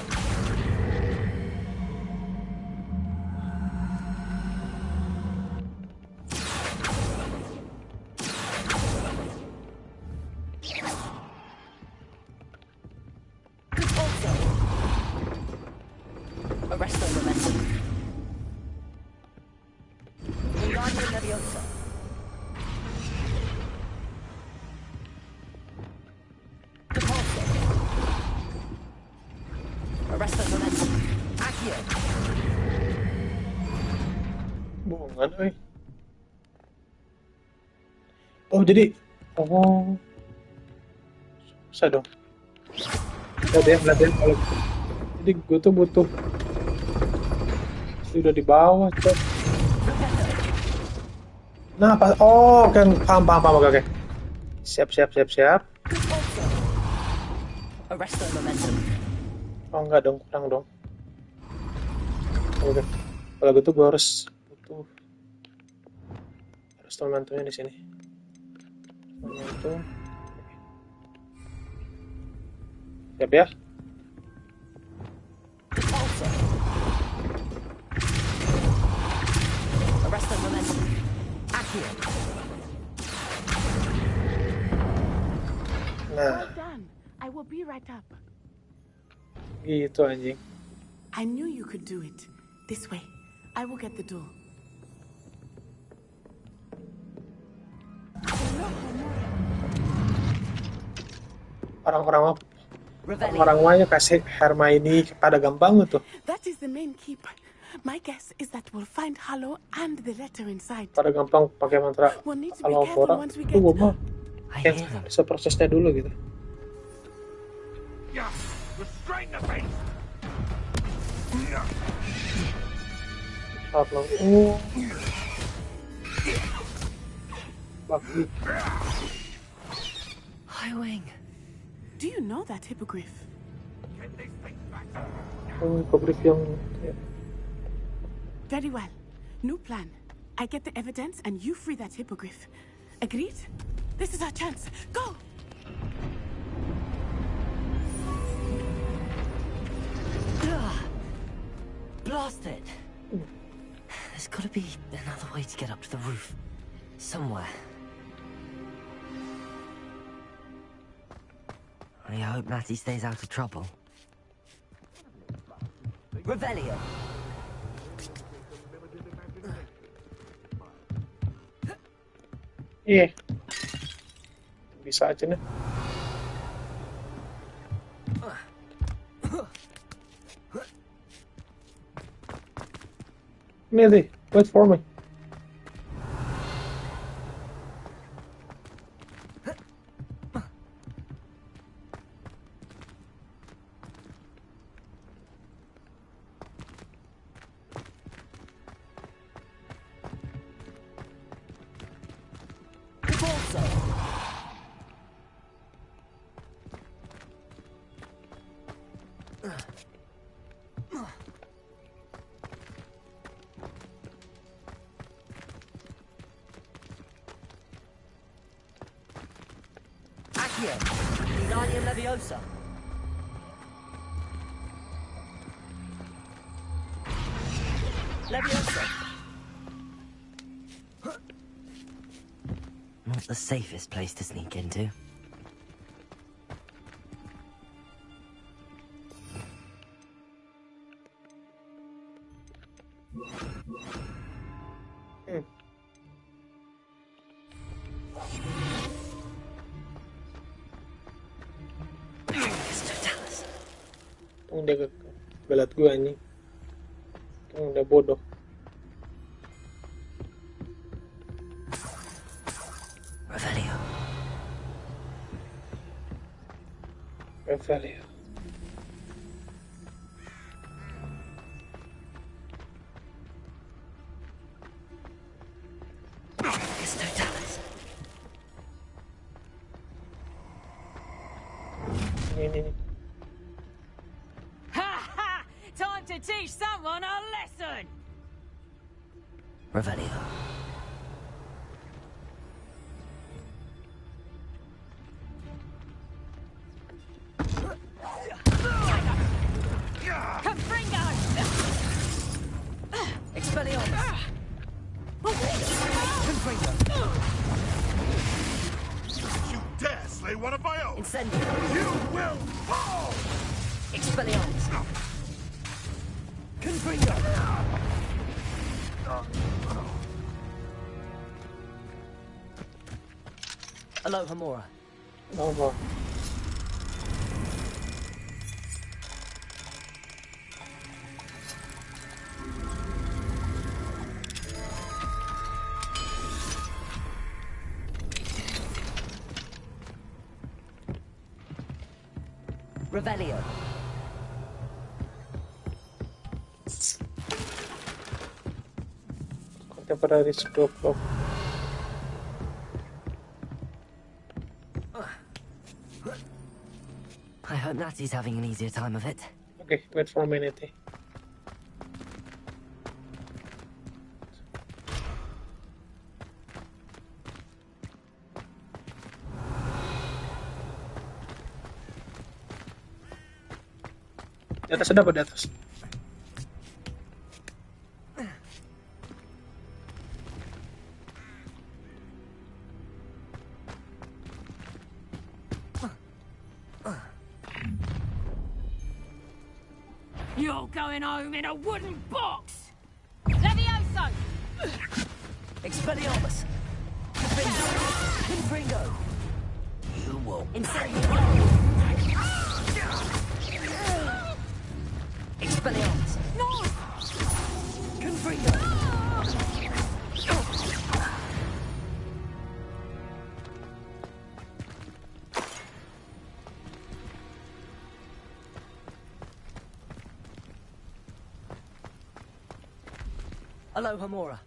Speaker 6: Arrest the momentum. Wingardium Leviosa. Arrest the momentum. Accio.
Speaker 1: Bohongan, oi. Oh, jadi susah dong. Latihan kalau gitu. Jadi gue tuh butuh udah di bawah, cok. Nah, pas oke, paham, oke. Siap.
Speaker 6: Arrest the momentum.
Speaker 1: Oh enggak dong, kurang dong. Oke. Kalau gitu gue harus momentumnya di sini. Momentum. Siap ya?
Speaker 6: Arrest the momentum. Accio.
Speaker 1: Nah,
Speaker 15: Well done. I will be right up.
Speaker 1: gitu anjing.
Speaker 15: I knew you could do it. This way. I will get the door.
Speaker 1: Orang-orangnya kasih Hermione pada gampang tuh.
Speaker 15: That is the main keep. My guess is that we'll find Hallow and the letter inside.
Speaker 1: Pada gampang pakai mantra
Speaker 15: We'll need to be careful
Speaker 1: Alabora.
Speaker 15: once we
Speaker 1: Itu
Speaker 15: get.
Speaker 1: gue mah bisa prosesnya dulu gitu.
Speaker 13: Yeah, restrain the beast.
Speaker 1: Saat lo. Bakti.
Speaker 2: Highwing.
Speaker 15: Do you know that hippogriff?
Speaker 1: Hippogriff yang ya.
Speaker 15: Very well. New plan. I get the evidence and you free that hippogriff. Agreed? This is our chance. Go!
Speaker 2: Blast it! There's gotta be another way to get up to the roof. Somewhere. I hope Natty stays out of trouble.
Speaker 6: Revelio.
Speaker 1: Iya. Bisa aja nih. Nih, wait for me.
Speaker 6: Accio, Wingardium Leviosa. Leviosa.
Speaker 2: Not the safest place to sneak into.
Speaker 16: Udah belat gue nih. Udah bodoh.
Speaker 2: Revelio.
Speaker 16: Revelio. Ini.
Speaker 10: Time to teach someone a lesson!
Speaker 2: Revelio.
Speaker 10: Confringo!
Speaker 6: Expelliarmus. Confringo.
Speaker 13: You dare slay one of my own!
Speaker 6: Incendio.
Speaker 13: You will fall!
Speaker 6: Expelliarmus. Confringo. Alohomora.
Speaker 16: Apa?
Speaker 6: Revelio.
Speaker 16: Contemporary stroke of
Speaker 2: I hope Natty's having an easier time of it.
Speaker 16: Okay, wait for a minute. Di atas ada apa di atas?
Speaker 10: You're going home in a wooden box! Levioso!
Speaker 6: Expelliarmus. Confringo.
Speaker 2: You will.
Speaker 6: Incendio. Expelliarmus.
Speaker 10: No!
Speaker 6: Confringo. Alohomora.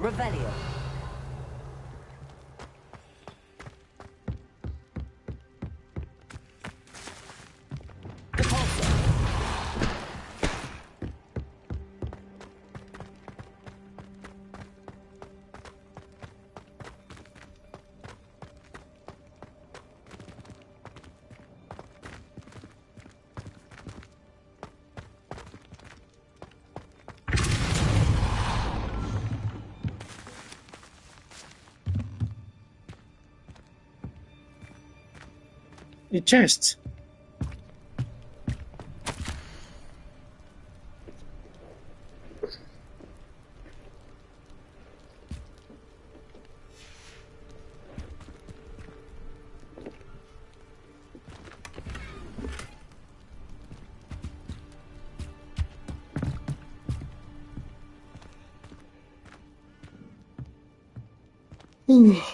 Speaker 6: Revelio.
Speaker 16: The chest.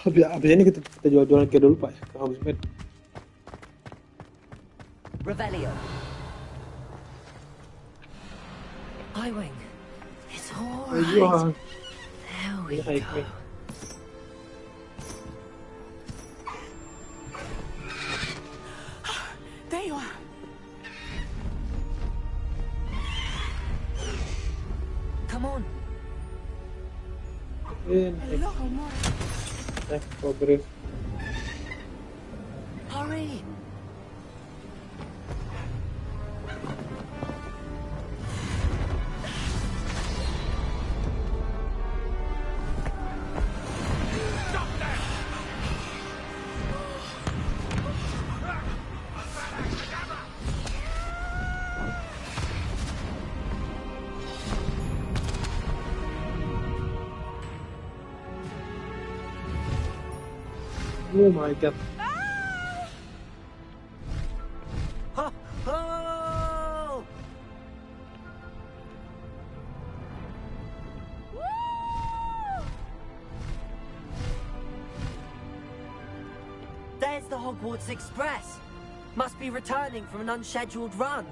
Speaker 16: Habis ini kita jual-jualan kayak dulu Pak ya, ke Hogwarts.
Speaker 6: Revelio.
Speaker 2: Highwing. It's all
Speaker 16: Ayun.
Speaker 2: right. There we
Speaker 16: Hike
Speaker 2: go.
Speaker 16: me.
Speaker 15: There you are.
Speaker 2: Come on.
Speaker 16: Ayun.
Speaker 15: Hello, more.
Speaker 16: For brief.
Speaker 2: Hurry.
Speaker 16: Oh my god.
Speaker 2: Ho, ho! There's the Hogwarts Express. Must be returning from an unscheduled run.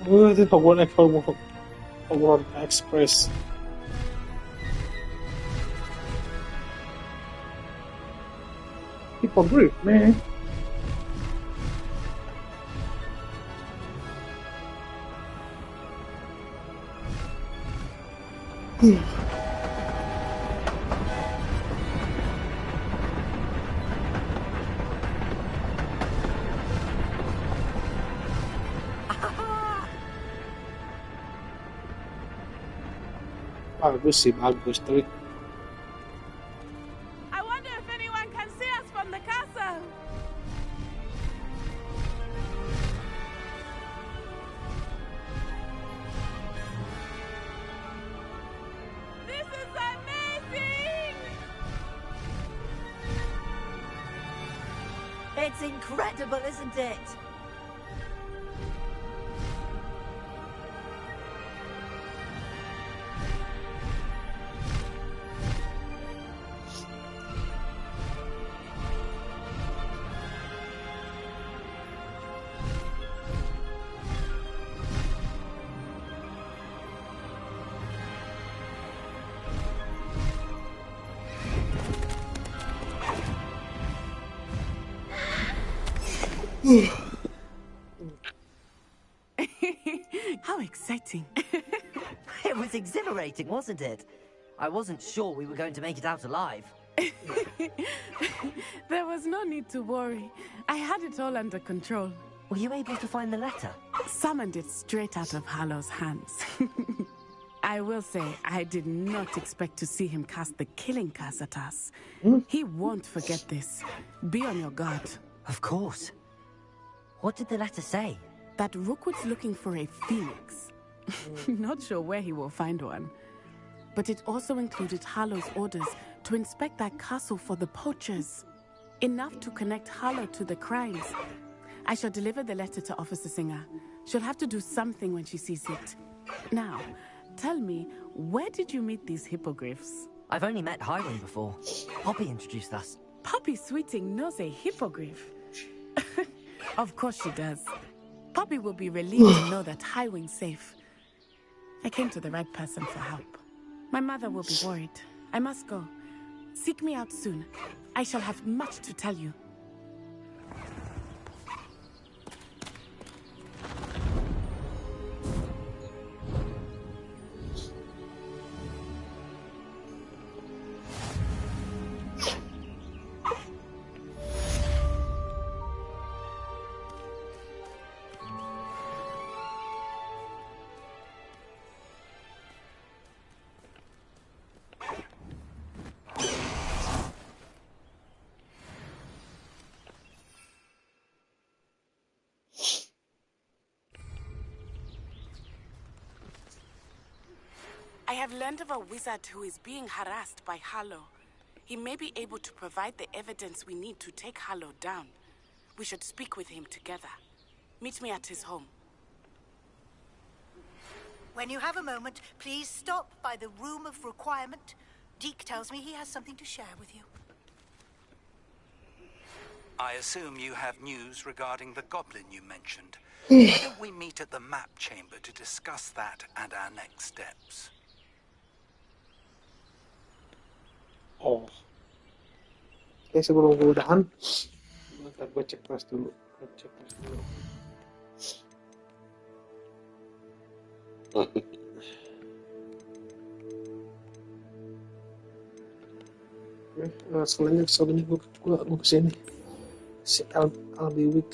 Speaker 16: Oh, this Hogwarts Express. People brief, man. Bagus sih, bagus. Tapi
Speaker 15: I wonder if anyone can see us from the castle. This is amazing!
Speaker 2: It's incredible, isn't it?
Speaker 15: How exciting.
Speaker 2: It was exhilarating, wasn't it? I wasn't sure we were going to make it out alive.
Speaker 15: There was no need to worry. I had it all under control.
Speaker 2: Were you able to find the letter?
Speaker 15: Summoned it straight out of Hallow's hands. I will say, I did not expect to see him cast the killing curse at us. He won't forget this. Be on your guard.
Speaker 2: Of course. What did the letter say?
Speaker 15: That Rookwood's looking for a phoenix. Not sure where he will find one. But it also included Hallow's orders to inspect that castle for the poachers. Enough to connect Hallow to the crimes. I shall deliver the letter to Officer Singer. She'll have to do something when she sees it. Now, tell me, where did you meet these hippogriffs?
Speaker 2: I've only met Highwing before. Poppy introduced us.
Speaker 15: Poppy Sweeting knows a hippogriff. Of course she does. Poppy will be relieved to know that Highwing's safe. I came to the right person for help. My mother will be worried. I must go. Seek me out soon. I shall have much to tell you. I have learned of a wizard who is being harassed by Hallow. He may be able to provide the evidence we need to take Hallow down. We should speak with him together. Meet me at his home.
Speaker 17: When you have a moment, please stop by the Room of Requirement. Deke tells me he has something to share with you.
Speaker 18: I assume you have news regarding the goblin you mentioned. Why don't we meet at the map chamber to discuss that and our next steps?
Speaker 16: Oh. Oke, sebelum gue udahan, bentar gue cek kelas dulu. Selanjutnya gue kesini. Si Albi Wix.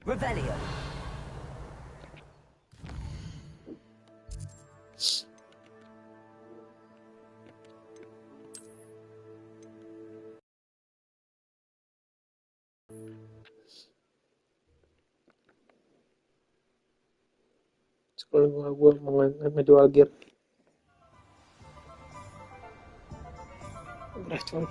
Speaker 2: Revelio.
Speaker 16: Sekarang gue mau ngejual gear. Udah coy.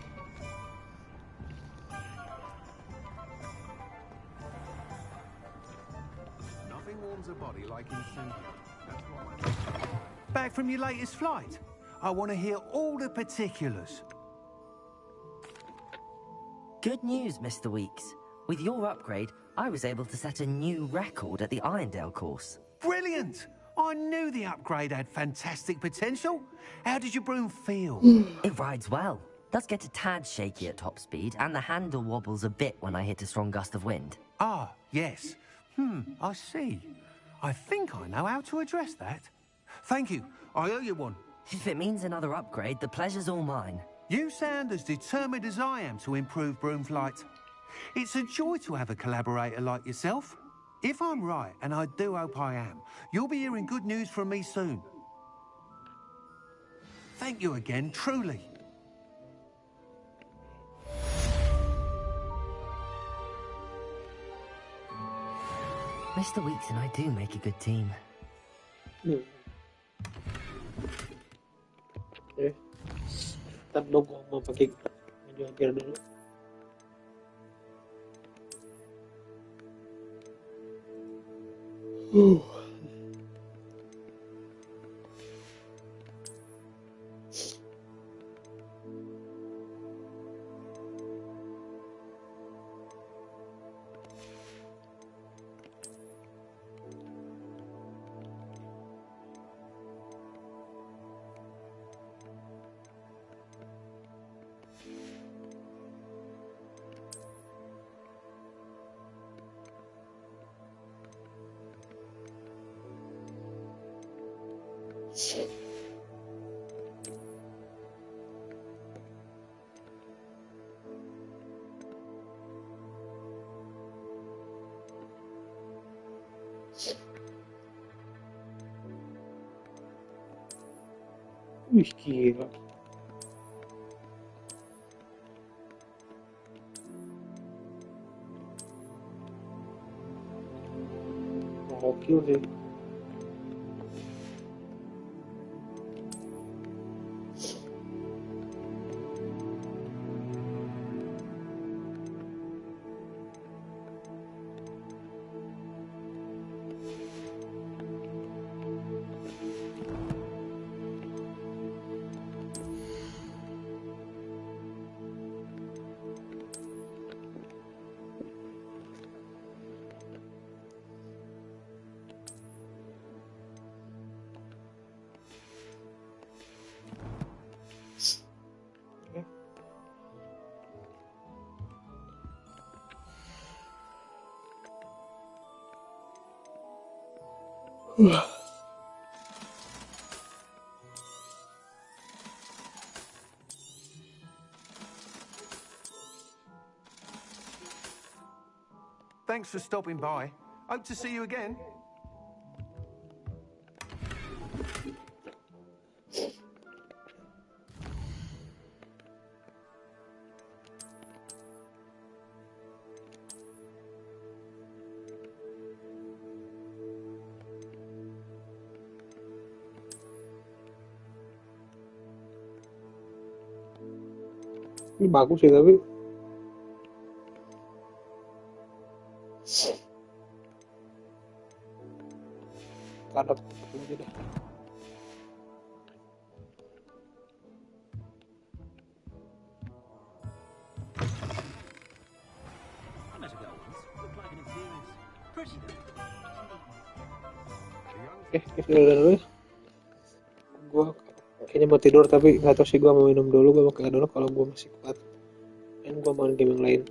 Speaker 18: Back from your latest flight? I want to hear all the particulars.
Speaker 2: Good news, Mr. Weeks. With your upgrade, I was able to set a new record at the Irondale course.
Speaker 18: Brilliant! I knew the upgrade had fantastic potential. How did your broom feel?
Speaker 2: It rides well. Does get a tad shaky at top speed, and the handle wobbles a bit when I hit a strong gust of wind.
Speaker 18: Ah, yes. I see. I think I know how to address that. Thank you. I owe you one.
Speaker 2: If it means another upgrade, the pleasure's all mine.
Speaker 18: You sound as determined as I am to improve broom flight. It's a joy to have a collaborator like yourself. If I'm right, and I do hope I am, you'll be hearing good news from me soon. Thank you again, truly.
Speaker 2: Mr. Weeks and I do make a good team.
Speaker 16: Oke. Ntar dong gue mau pakai ngejual gear dulu. Wih, gila. Gokil sih.
Speaker 18: Thanks for stopping by. Hope to see you again.
Speaker 16: Ini bagus sih tapi kadang aja deh. Oke, kita udah dulu ya. Gue kayaknya mau tidur tapi nggak tahu sih gue mau minum dulu, gue mau kayak dulu kalau gue masih kuat. Dan gue main game yang lain.